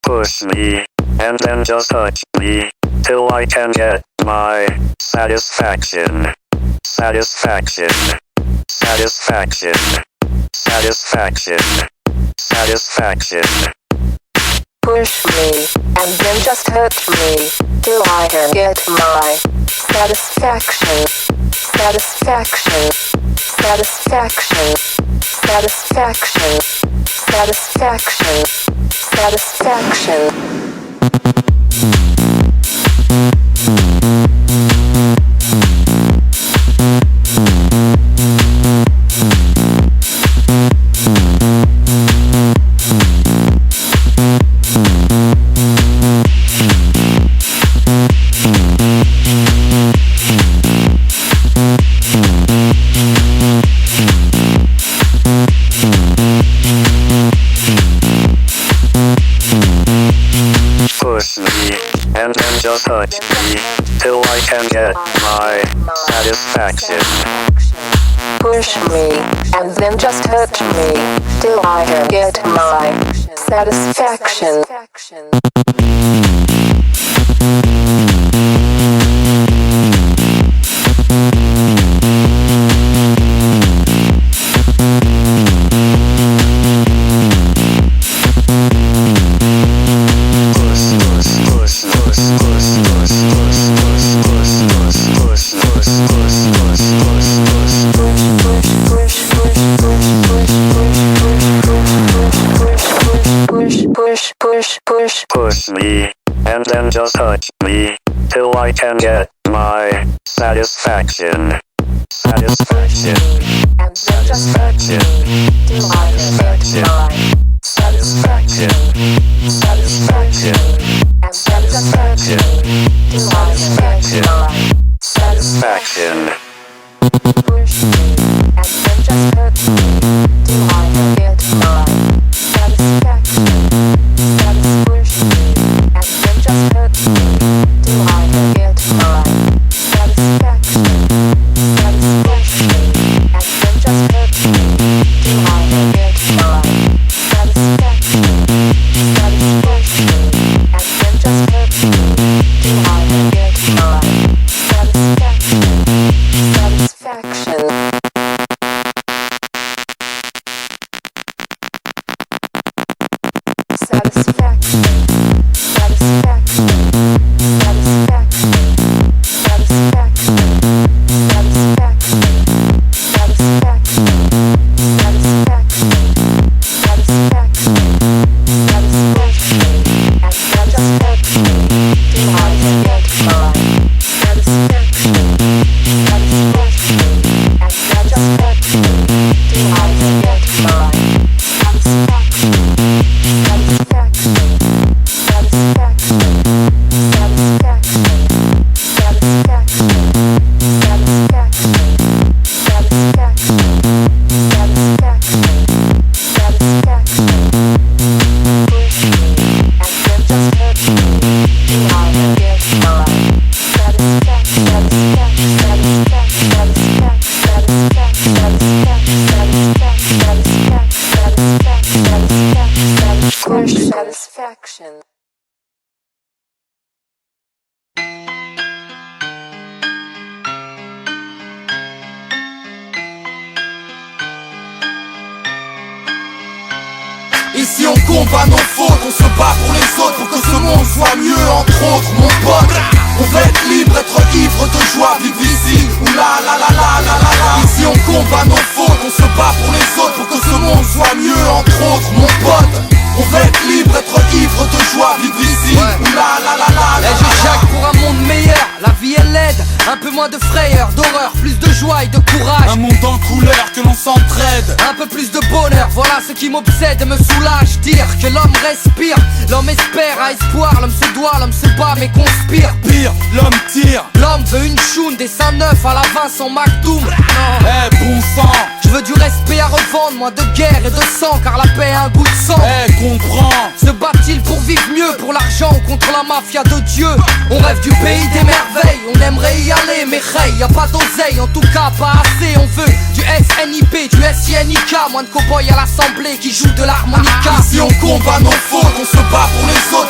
push me, and then just touch me, till I can get my satisfaction. Satisfaction. Satisfaction. Satisfaction. Satisfaction. Push me, and then just hurt me, till I can get my satisfaction. Satisfaction. Satisfaction. Satisfaction. Satisfaction. Satisfaction. Push me, and then just touch me, till I can get my satisfaction. Push me, and then just hurt me, till I can get my satisfaction. Push me, and then just touch me, till I can get my satisfaction. Satisfaction. Satisfaction. Satisfaction. Satisfaction. Satisfaction. Satisfaction. Satisfaction. Satisfaction. Push me, and then just hurt me, till I can get my satisfaction. Push me, and then just hurt me, till I can get my satisfaction. Push me, and then just hurt me, till I can get my satisfaction. Push me, and then just hurt me, till I can get my satisfaction. Satisfaction. Satisfaction. Satisfaction. Satisfaction. Satisfaction. Satisfaction. Satisfaction. Satisfaction. Satisfaction. Satisfaction. And then just hurt me, till I can get my satisfaction. Satisfaction. And then just hurt me, till I can get my satisfaction. Satisfaction. Satisfaction. Satisfaction. Satisfaction. Satisfaction. Satisfaction. Satisfaction. Satisfaction. Push me, and then just hurt me, till I can get my satisfaction. Satisfaction. Satisfaction. Satisfaction. Satisfaction. Satisfaction. Ici on combat nos fautes, on se bat pour les autres, pour que ce monde soit mieux, entre autres mon pote. On veut être libre, être ivre de joie, vivre ici, ou la la la la la la la. Ici on combat nos fautes, on se bat pour les autres, pour que ce monde soit mieux, entre autres mon pote. On veut être libre, être ivre de joie, vivre ici, ou la la la la la. Je chaque pour un monde meilleur, la vie est laide, un peu moins de frayeur, d'horreur, plus de joie et de courage. Un monde en couleur, que l'on s'entraide. Un peu plus de bonheur, voilà ce qui m'obsède et me soulage. Dire que l'homme respire, l'homme espère, a espoir, l'homme se doit, l'homme se bat mais conspire. Pire, l'homme tire. L'homme veut une choune, des seins neufs à la Vincent McDoom. Eh bon sang, je veux du respect à revendre, moins de guerre et de sang, car la paix a un goût de sang. Eh comprends, se bat-il pour vivre mieux, pour l'argent ou contre la mafia de Dieu? On rêve du pays des merveilles, on aimerait y aller, mais hey, y a pas d'oseille, en tout cas pas assez. On veut du SNIP, du SINIK, moins de cow-boys à l'assemblée qui jouent de l'harmonica. Ici on combat nos fautes, on se bat pour les autres,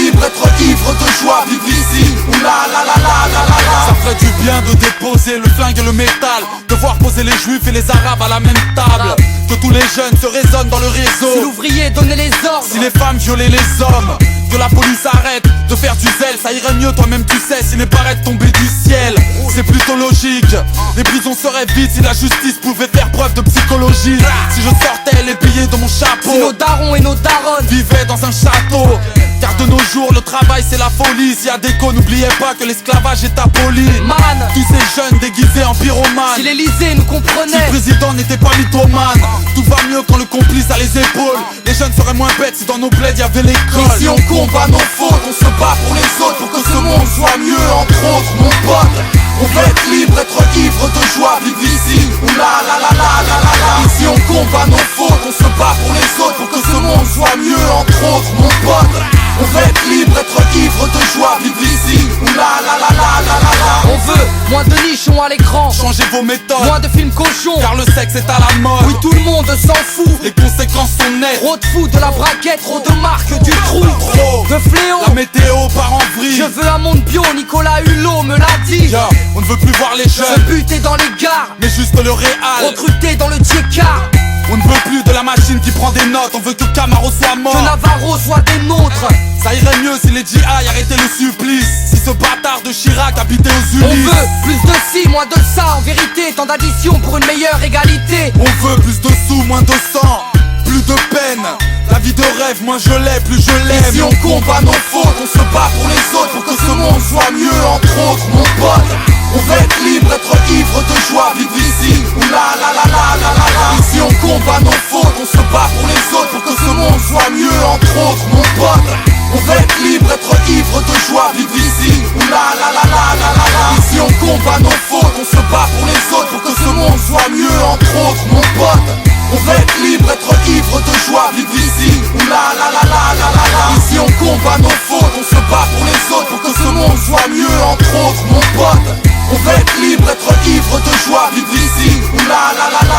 libre, être ivre de joie, vivre ici, ou là la la la la la la. Ça ferait du bien de déposer le flingue et le métal, de voir poser les juifs et les arabes à la même table, que tous les jeunes se raisonnent dans le réseau. Si l'ouvrier donnait les ordres, si les femmes violaient les hommes, que la police arrête de faire du zèle. Ça irait mieux, toi-même tu sais, si les barrettes tombaient du ciel. C'est plutôt logique, les prisons seraient vides si la justice pouvait faire preuve de psychologie. Si je sortais les billets de mon chapeau, si nos darons et nos daronnes vivaient dans un château. Car de nos jours le travail c'est la folie. S'il y a des cons, n'oubliez pas que l'esclavage est aboli. Man, tous ces jeunes déguisés en pyromanes, si l'Élysée nous comprenait, si le président n'était pas mythomane. Tout va mieux quand le complice a les épaules. Les jeunes seraient moins bêtes si dans nos plaids y avait l'école. Ici on combat nos fautes, on se bat pour les autres, pour que ce monde soit mieux. Entre autres mon pote, on veut être libre, être ivre de joie, vivre ici, ou là la la la la la la. Ici on combat nos fautes, on se bat pour les autres, pour que ce monde soit mieux. Entre autres mon pote, on veut être libre, être ivre de joie, vivre ici, ou là la la la la la la. On veut moins de nichons à l'écran, changez vos méthodes, moins de films cochons, car le sexe est à la mode. Oui, tout le monde s'en fout, les conséquences sont nettes. Trop de fous, de la braquette, trop de marques, du trou, trop de fléaux. La météo part en vrille. Je veux un monde bio, Nicolas Hulot me l'a dit. Yeah, on ne veut plus voir les jeunes se buter dans les gares, mais juste le réel. Recruter dans le Tcheka. On ne veut plus de la machine qui prend des notes. On veut que Camaro soit mort, que Navarro soit des nôtres. Ça irait mieux si les GI arrêtaient le supplice, si ce bâtard de Chirac habitait aux Ulysses. On veut plus de ci, moins de ça. En vérité, tant d'addition pour une meilleure égalité. On veut plus de sous, moins de sang, plus de peine. La vie de rêve, moins je l'ai, plus je l'aime. Si on combat nos fautes, on se bat pour les autres, pour que ce monde soit mieux. Entre autres mon pote, on veut être libre, être ivre de joie, vivre ici, ou là la la la la la la. Ici on combat nos fautes, on se bat pour les autres, pour que ce monde soit mieux. Entre autres mon pote, on veut être libre, être ivre de joie, vivre ici, ou là la la la la la la. Ici on combat nos fautes, on se bat pour les autres, pour que ce monde soit mieux. Entre autres mon pote, on veut être libre, être ivre de joie, vivre ici, ou là la la la la la la. Ici on combat nos fautes, on se bat pour les autres, pour que ce monde soit mieux. Entre autres mon pote, on veut être libre, être ivre de joie, vivre ici, ou là la la la.